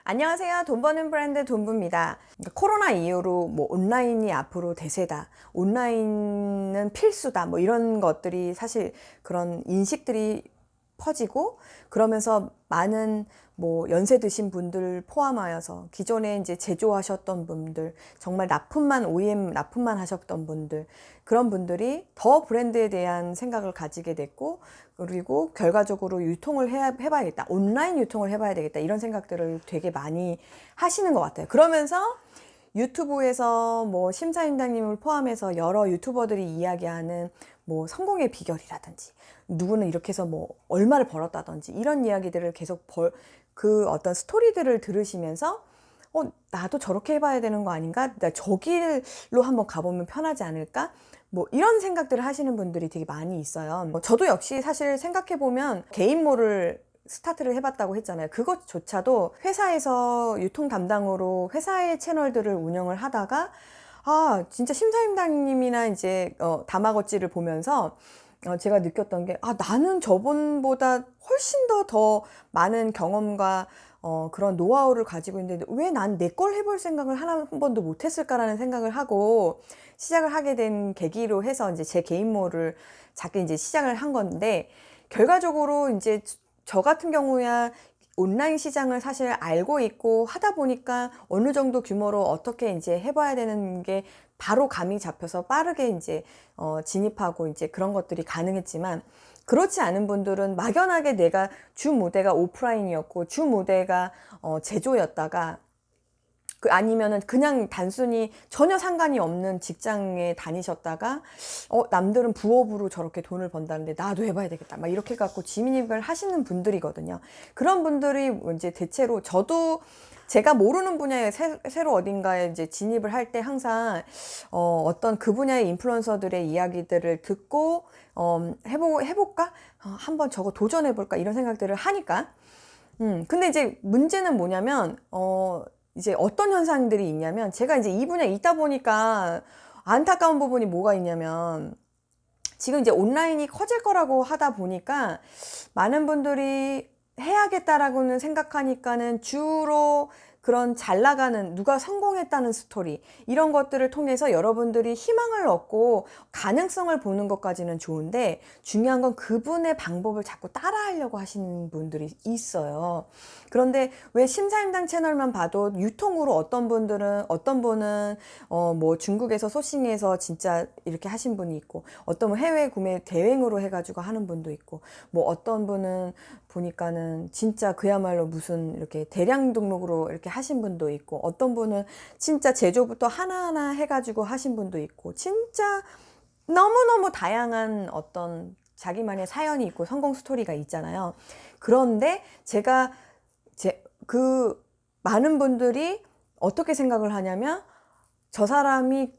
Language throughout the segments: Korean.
안녕하세요. 돈 버는 브랜드 돈부입니다. 코로나 이후로 뭐 온라인이 앞으로 대세다, 온라인은 필수다, 뭐 이런 것들이 사실 그런 인식들이 퍼지고, 그러면서 많은 뭐 연세 드신 분들 포함하여서 기존에 이제 제조하셨던 분들, 정말 납품만 OEM 납품만 하셨던 분들, 그런 분들이 더 브랜드에 대한 생각을 가지게 됐고, 그리고 결과적으로 유통을 해봐야겠다, 온라인 유통을 해봐야 되겠다, 이런 생각들을 되게 많이 하시는 것 같아요. 그러면서 유튜브에서 뭐 심사임당님을 포함해서 여러 유튜버들이 이야기하는 뭐 성공의 비결이라든지, 누구는 이렇게 해서 뭐 얼마를 벌었다든지, 이런 이야기들을 계속 그 어떤 스토리들을 들으시면서 나도 저렇게 해봐야 되는 거 아닌가? 나 저 길로 한번 가보면 편하지 않을까? 뭐 이런 생각들을 하시는 분들이 되게 많이 있어요. 저도 역시 사실 생각해보면 개인몰을 스타트를 해봤다고 했잖아요. 그것조차도 회사에서 유통 담당으로 회사의 채널들을 운영을 하다가, 진짜 심사임당님이나 이제 다마고찌를 보면서 제가 느꼈던 게, 나는 저분보다 훨씬 더 많은 경험과 그런 노하우를 가지고 있는데 왜 난 내 걸 해볼 생각을 한 번도 못 했을까라는 생각을 하고 시작을 하게 된 계기로 해서 이제 제 개인몰을 작게 이제 시작을 한 건데, 결과적으로 이제 저 같은 경우야 온라인 시장을 사실 알고 있고 하다 보니까 어느 정도 규모로 어떻게 이제 해봐야 되는 게 바로 감이 잡혀서 빠르게 이제 진입하고 이제 그런 것들이 가능했지만, 그렇지 않은 분들은 막연하게 내가 주 무대가 오프라인이었고 주 무대가 제조였다가, 아니면은 그냥 단순히 전혀 상관이 없는 직장에 다니셨다가 남들은 부업으로 저렇게 돈을 번다는데 나도 해봐야 되겠다, 막 이렇게 갖고 진입을 하시는 분들이거든요. 그런 분들이 이제 대체로, 저도 제가 모르는 분야에 새로 어딘가에 이제 진입을 할 때 항상 어떤 그 분야의 인플루언서들의 이야기들을 듣고 해볼까? 한번 저거 도전해볼까? 이런 생각들을 하니까. 근데 이제 문제는 뭐냐면, 이제 어떤 현상들이 있냐면, 제가 이제 이 분야에 있다 보니까 안타까운 부분이 뭐가 있냐면, 지금 이제 온라인이 커질 거라고 하다 보니까 많은 분들이 해야겠다라고는 생각하니까는 주로 그런 잘 나가는, 누가 성공했다는 스토리, 이런 것들을 통해서 여러분들이 희망을 얻고 가능성을 보는 것까지는 좋은데, 중요한 건 그분의 방법을 자꾸 따라하려고 하시는 분들이 있어요. 그런데 왜 심사임당 채널만 봐도 유통으로 어떤 분은 뭐 중국에서 소싱해서 진짜 이렇게 하신 분이 있고, 어떤 분 해외 구매 대행으로 해가지고 하는 분도 있고, 뭐 어떤 분은 보니까는 진짜 그야말로 무슨 이렇게 대량 등록으로 이렇게 하신 분도 있고, 어떤 분은 진짜 제조부터 하나하나 해가지고 하신 분도 있고, 진짜 너무너무 다양한 어떤 자기만의 사연이 있고 성공 스토리가 있잖아요. 그런데 제가 그 많은 분들이 어떻게 생각을 하냐면, 저 사람이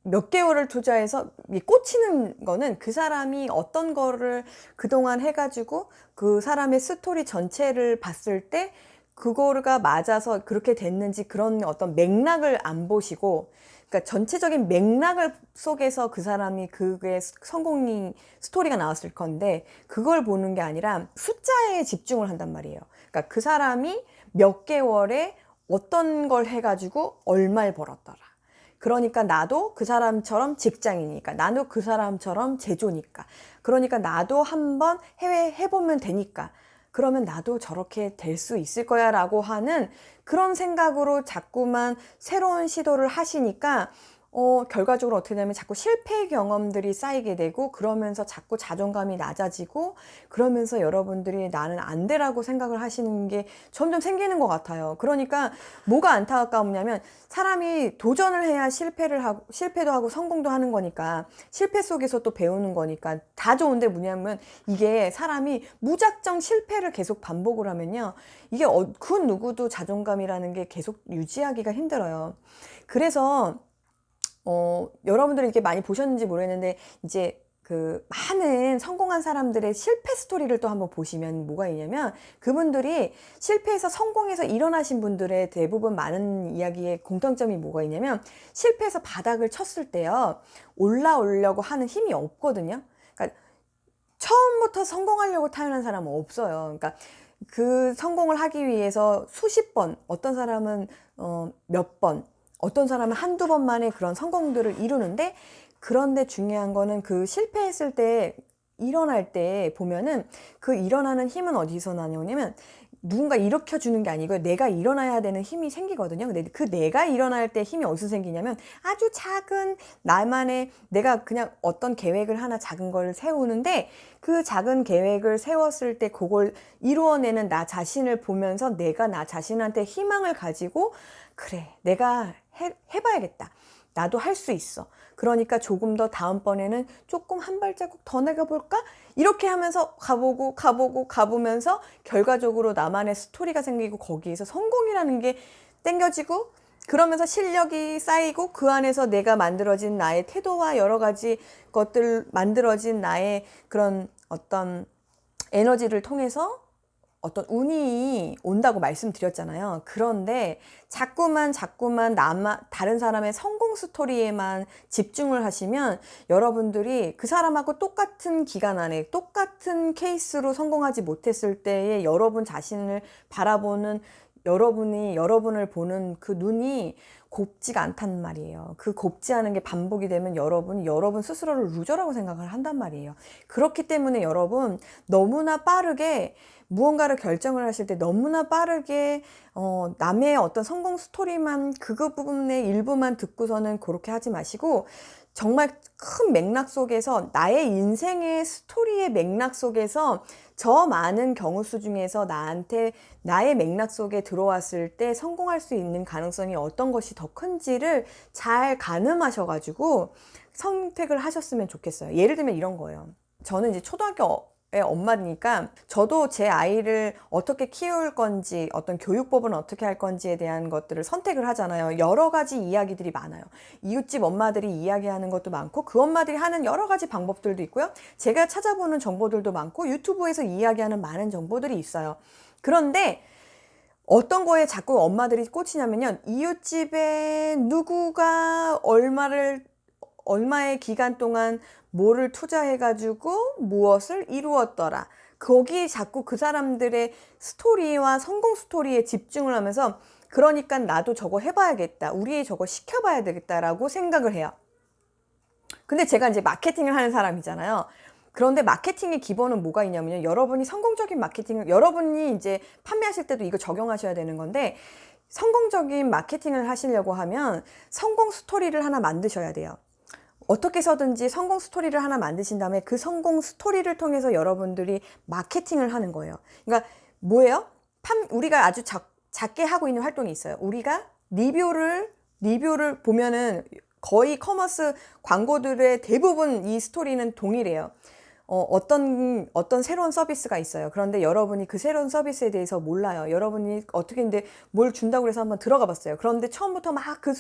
몇 개월을 투자해서 꽂히는 거는 그 사람이 어떤 거를 그동안 해가지고 그 사람의 스토리 전체를 봤을 때 그거가 맞아서 그렇게 됐는지, 그런 어떤 맥락을 안 보시고, 그러니까 전체적인 맥락을 속에서 그 사람이 그게 성공이 스토리가 나왔을 건데, 그걸 보는 게 아니라 숫자에 집중을 한단 말이에요. 그러니까 그 사람이 몇 개월에 어떤 걸 해가지고 얼마를 벌었더라. 그러니까 나도 그 사람처럼 직장이니까, 나도 그 사람처럼 제조니까, 그러니까 나도 한번 해외 해보면 되니까, 그러면 나도 저렇게 될 수 있을 거야 라고 하는 그런 생각으로 자꾸만 새로운 시도를 하시니까 결과적으로 어떻게 되냐면 자꾸 실패 경험들이 쌓이게 되고, 그러면서 자꾸 자존감이 낮아지고, 그러면서 여러분들이 나는 안 되라고 생각을 하시는 게 점점 생기는 것 같아요. 그러니까 뭐가 안타까우냐면, 사람이 도전을 해야 실패도 하고 성공도 하는 거니까, 실패 속에서 또 배우는 거니까 다 좋은데, 뭐냐면 이게 사람이 무작정 실패를 계속 반복을 하면요, 이게 그 누구도 자존감이라는 게 계속 유지하기가 힘들어요. 그래서 여러분들이 이렇게 많이 보셨는지 모르겠는데, 이제 그 많은 성공한 사람들의 실패 스토리를 또 한번 보시면 뭐가 있냐면, 그분들이 실패해서 성공해서 일어나신 분들의 대부분 많은 이야기의 공통점이 뭐가 있냐면, 실패해서 바닥을 쳤을 때요, 올라오려고 하는 힘이 없거든요. 그러니까 처음부터 성공하려고 태어난 사람은 없어요. 그러니까 그 성공을 하기 위해서 수십 번, 어떤 사람은 몇 번, 어떤 사람은 한두 번 만에 그런 성공들을 이루는데, 그런데 중요한 거는 그 실패했을 때, 일어날 때 보면은 그 일어나는 힘은 어디서 나냐면 누군가 일으켜 주는 게 아니고요. 내가 일어나야 되는 힘이 생기거든요. 근데 그 내가 일어날 때 힘이 어디서 생기냐면 아주 작은 나만의, 내가 그냥 어떤 계획을 하나 작은 걸 세우는데, 그 작은 계획을 세웠을 때 그걸 이루어내는 나 자신을 보면서 내가 나 자신한테 희망을 가지고, 그래, 내가 해봐야겠다. 나도 할 수 있어. 그러니까 조금 더 다음번에는 조금 한 발자국 더 나가볼까? 이렇게 하면서 가보면서 결과적으로 나만의 스토리가 생기고, 거기에서 성공이라는 게 땡겨지고, 그러면서 실력이 쌓이고, 그 안에서 내가 만들어진 나의 태도와 여러 가지 것들, 만들어진 나의 그런 어떤 에너지를 통해서 어떤 운이 온다고 말씀드렸잖아요. 그런데 자꾸만 다른 사람의 성공 스토리에만 집중을 하시면, 여러분들이 그 사람하고 똑같은 기간 안에 똑같은 케이스로 성공하지 못했을 때에 여러분 자신을 바라보는, 여러분을 보는 그 눈이 곱지가 않단 말이에요. 그 곱지 않은 게 반복이 되면 여러분 스스로를 루저라고 생각을 한단 말이에요. 그렇기 때문에 여러분, 너무나 빠르게 무언가를 결정을 하실 때 너무나 빠르게 남의 어떤 성공 스토리만, 그거 부분의 일부만 듣고서는 그렇게 하지 마시고, 정말 큰 맥락 속에서, 나의 인생의 스토리의 맥락 속에서 저 많은 경우 수 중에서 나의 맥락 속에 들어왔을 때 성공할 수 있는 가능성이 어떤 것이 더 큰지를 잘 가늠하셔가지고 선택을 하셨으면 좋겠어요. 예를 들면 이런 거예요. 저는 이제 초등학교 엄마니까 저도 제 아이를 어떻게 키울 건지, 어떤 교육법은 어떻게 할 건지에 대한 것들을 선택을 하잖아요. 여러 가지 이야기들이 많아요. 이웃집 엄마들이 이야기하는 것도 많고, 그 엄마들이 하는 여러 가지 방법들도 있고요. 제가 찾아보는 정보들도 많고, 유튜브에서 이야기하는 많은 정보들이 있어요. 그런데 어떤 거에 자꾸 엄마들이 꽂히냐면요, 이웃집에 누구가 얼마의 기간 동안 뭐를 투자해가지고 무엇을 이루었더라. 거기 자꾸 그 사람들의 스토리와 성공 스토리에 집중을 하면서, 그러니까 나도 저거 해봐야겠다, 우리 저거 시켜봐야 되겠다라고 생각을 해요. 근데 제가 이제 마케팅을 하는 사람이잖아요. 그런데 마케팅의 기본은 뭐가 있냐면요, 여러분이 성공적인 마케팅을, 여러분이 이제 판매하실 때도 이거 적용하셔야 되는 건데, 성공적인 마케팅을 하시려고 하면 성공 스토리를 하나 만드셔야 돼요. 어떻게 해서든지 성공 스토리를 하나 만드신 다음에 그 성공 스토리를 통해서 여러분들이 마케팅을 하는 거예요. 그러니까 뭐예요? 우리가 아주 작게 하고 있는 활동이 있어요. 우리가 리뷰를 보면은 거의 커머스 광고들의 대부분 이 스토리는 동일해요. 어떤 새로운 서비스가 있어요. 그런데 여러분이 그 새로운 서비스에 대해서 몰라요. 여러분이 어떻게 근데 뭘 준다고 해서 한번 들어가 봤어요. 그런데 처음부터 막 그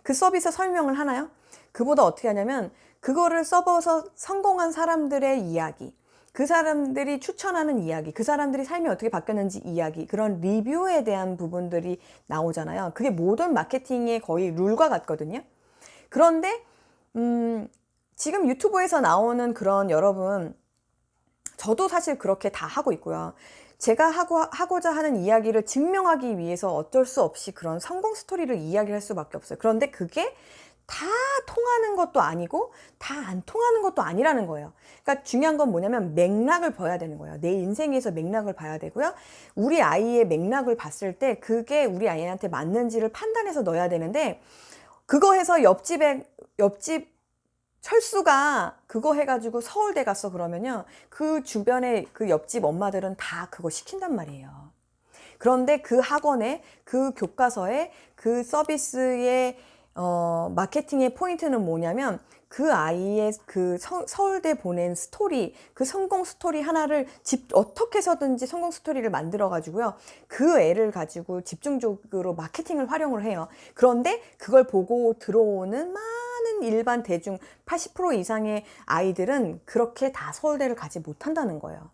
그 서비스 설명을 하나요? 그보다 어떻게 하냐면, 그거를 써봐서 성공한 사람들의 이야기, 그 사람들이 추천하는 이야기, 그 사람들이 삶이 어떻게 바뀌었는지 이야기, 그런 리뷰에 대한 부분들이 나오잖아요. 그게 모든 마케팅의 거의 룰과 같거든요. 그런데 지금 유튜브에서 나오는 그런, 여러분, 저도 사실 그렇게 다 하고 있고요. 제가 하고자 하는 이야기를 증명하기 위해서 어쩔 수 없이 그런 성공 스토리를 이야기할 수밖에 없어요. 그런데 그게 다 통하는 것도 아니고 다 안 통하는 것도 아니라는 거예요. 그러니까 중요한 건 뭐냐면 맥락을 봐야 되는 거예요. 내 인생에서 맥락을 봐야 되고요. 우리 아이의 맥락을 봤을 때 그게 우리 아이한테 맞는지를 판단해서 넣어야 되는데, 그거 해서 옆집 철수가 그거 해가지고 서울대 갔어 그러면요, 그 주변에 그 옆집 엄마들은 다 그거 시킨단 말이에요. 그런데 그 학원에, 그 교과서에, 그 서비스의 마케팅의 포인트는 뭐냐면, 그 아이의 그 서울대 보낸 스토리, 그 성공 스토리 하나를 어떻게 해서든지 성공 스토리를 만들어 가지고요, 그 애를 가지고 집중적으로 마케팅을 활용을 해요. 그런데 그걸 보고 들어오는 많은 일반 대중 80% 이상의 아이들은 그렇게 다 서울대를 가지 못한다는 거예요.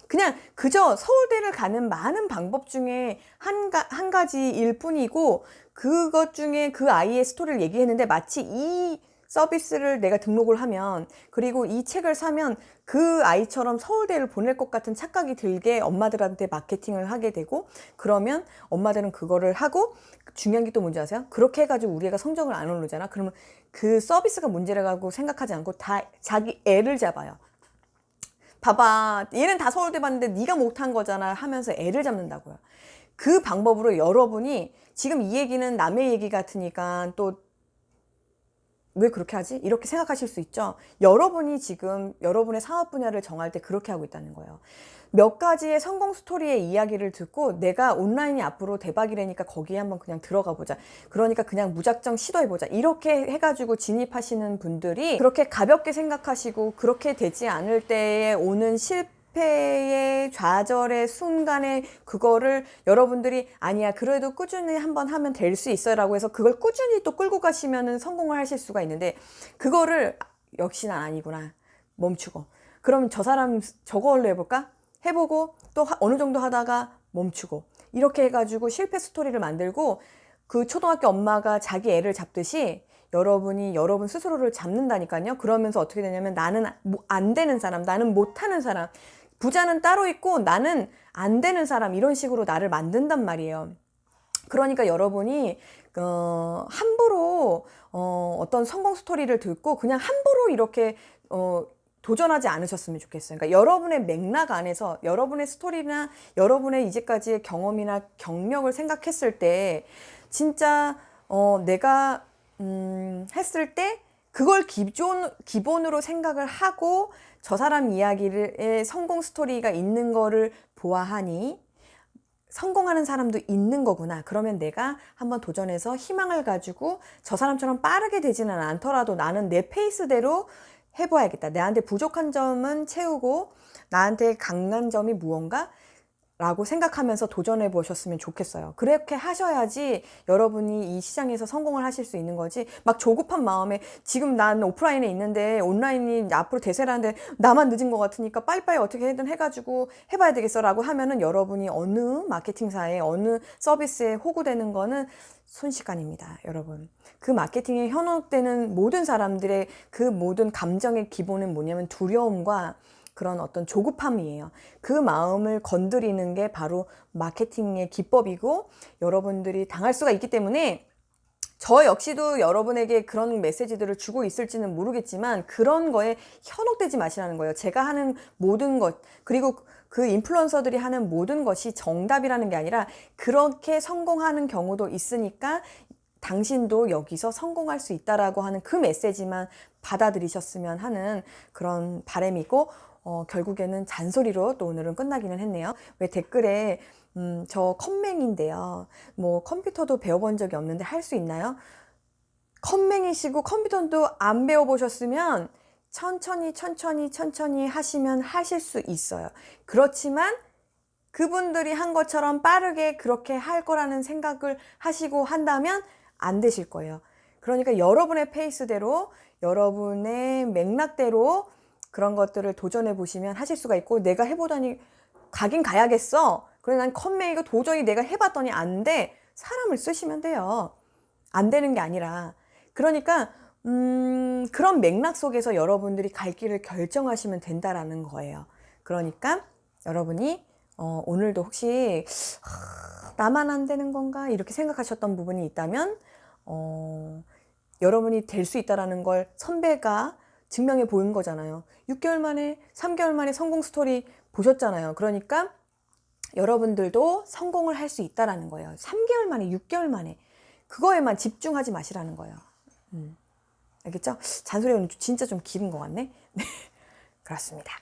그냥 그저 서울대를 가는 많은 방법 중에 한 가지일 뿐이고, 그것 중에 그 아이의 스토리를 얘기했는데 마치 이 서비스를 내가 등록을 하면, 그리고 이 책을 사면 그 아이처럼 서울대를 보낼 것 같은 착각이 들게 엄마들한테 마케팅을 하게 되고, 그러면 엄마들은 그거를 하고, 중요한 게 또 뭔지 아세요? 그렇게 해가지고 우리 애가 성적을 안 오르잖아. 그러면 그 서비스가 문제라고 생각하지 않고 다 자기 애를 잡아요. 봐봐, 얘는 다 서울대 봤는데 네가 못한 거잖아 하면서 애를 잡는다고요. 그 방법으로 여러분이, 지금 이 얘기는 남의 얘기 같으니까 또 왜 그렇게 하지? 이렇게 생각하실 수 있죠. 여러분이 지금 여러분의 사업 분야를 정할 때 그렇게 하고 있다는 거예요. 몇 가지의 성공 스토리의 이야기를 듣고 내가 온라인이 앞으로 대박이라니까 거기에 한번 그냥 들어가 보자. 그러니까 그냥 무작정 시도해 보자. 이렇게 해가지고 진입하시는 분들이 그렇게 가볍게 생각하시고, 그렇게 되지 않을 때에 오는 실패의 좌절의 순간에 그거를 여러분들이 아니야 그래도 꾸준히 한번 하면 될 수 있어 라고 해서 그걸 꾸준히 또 끌고 가시면은 성공을 하실 수가 있는데, 그거를 역시 난 아니구나 멈추고, 그럼 저 사람 저걸로 해볼까? 해보고 또 어느 정도 하다가 멈추고, 이렇게 해가지고 실패 스토리를 만들고, 그 초등학교 엄마가 자기 애를 잡듯이 여러분이 여러분 스스로를 잡는다니까요. 그러면서 어떻게 되냐면 나는 안 되는 사람, 나는 못하는 사람, 부자는 따로 있고 나는 안 되는 사람, 이런 식으로 나를 만든단 말이에요. 그러니까 여러분이 함부로 어떤 성공 스토리를 듣고 그냥 함부로 이렇게 도전하지 않으셨으면 좋겠어요. 그러니까 여러분의 맥락 안에서 여러분의 스토리나 여러분의 이제까지의 경험이나 경력을 생각했을 때 진짜 내가 했을 때 그걸 기본으로 생각을 하고 저 사람 이야기의 성공 스토리가 있는 거를 보아하니 성공하는 사람도 있는 거구나. 그러면 내가 한번 도전해서 희망을 가지고 저 사람처럼 빠르게 되지는 않더라도 나는 내 페이스대로 해봐야겠다. 나한테 부족한 점은 채우고 나한테 강한 점이 무언가? 라고 생각하면서 도전해 보셨으면 좋겠어요. 그렇게 하셔야지 여러분이 이 시장에서 성공을 하실 수 있는 거지, 막 조급한 마음에 지금 난 오프라인에 있는데 온라인이 앞으로 대세라는데 나만 늦은 것 같으니까 빨리빨리 어떻게든 해가지고 해봐야 되겠어 라고 하면은 여러분이 어느 마케팅사에 어느 서비스에 호구되는 거는 순식간입니다. 여러분, 그 마케팅에 현혹되는 모든 사람들의 그 모든 감정의 기본은 뭐냐면 두려움과 그런 어떤 조급함이에요. 그 마음을 건드리는 게 바로 마케팅의 기법이고 여러분들이 당할 수가 있기 때문에, 저 역시도 여러분에게 그런 메시지들을 주고 있을지는 모르겠지만 그런 거에 현혹되지 마시라는 거예요. 제가 하는 모든 것, 그리고 그 인플루언서들이 하는 모든 것이 정답이라는 게 아니라 그렇게 성공하는 경우도 있으니까 당신도 여기서 성공할 수 있다라고 하는 그 메시지만 받아들이셨으면 하는 그런 바람이고, 결국에는 잔소리로 또 오늘은 끝나기는 했네요. 왜 댓글에 저 컴맹인데요, 뭐 컴퓨터도 배워본 적이 없는데 할 수 있나요? 컴맹이시고 컴퓨터도 안 배워보셨으면 천천히 하시면 하실 수 있어요. 그렇지만 그분들이 한 것처럼 빠르게 그렇게 할 거라는 생각을 하시고 한다면 안 되실 거예요. 그러니까 여러분의 페이스대로 여러분의 맥락대로 그런 것들을 도전해 보시면 하실 수가 있고, 내가 해보다니 가긴 가야겠어. 그래 난 컴맹이고 도저히 내가 해봤더니 안 돼. 사람을 쓰시면 돼요. 안 되는 게 아니라. 그러니까 그런 맥락 속에서 여러분들이 갈 길을 결정하시면 된다라는 거예요. 그러니까 여러분이 오늘도 혹시 나만 안 되는 건가 이렇게 생각하셨던 부분이 있다면 여러분이 될 수 있다라는 걸 선배가 증명해 보인 거잖아요. 6개월 만에 3개월 만에 성공 스토리 보셨잖아요. 그러니까 여러분들도 성공을 할 수 있다라는 거예요. 3개월 만에 6개월 만에 그거에만 집중하지 마시라는 거예요. 알겠죠? 잔소리가 진짜 좀 길은 것 같네. 그렇습니다.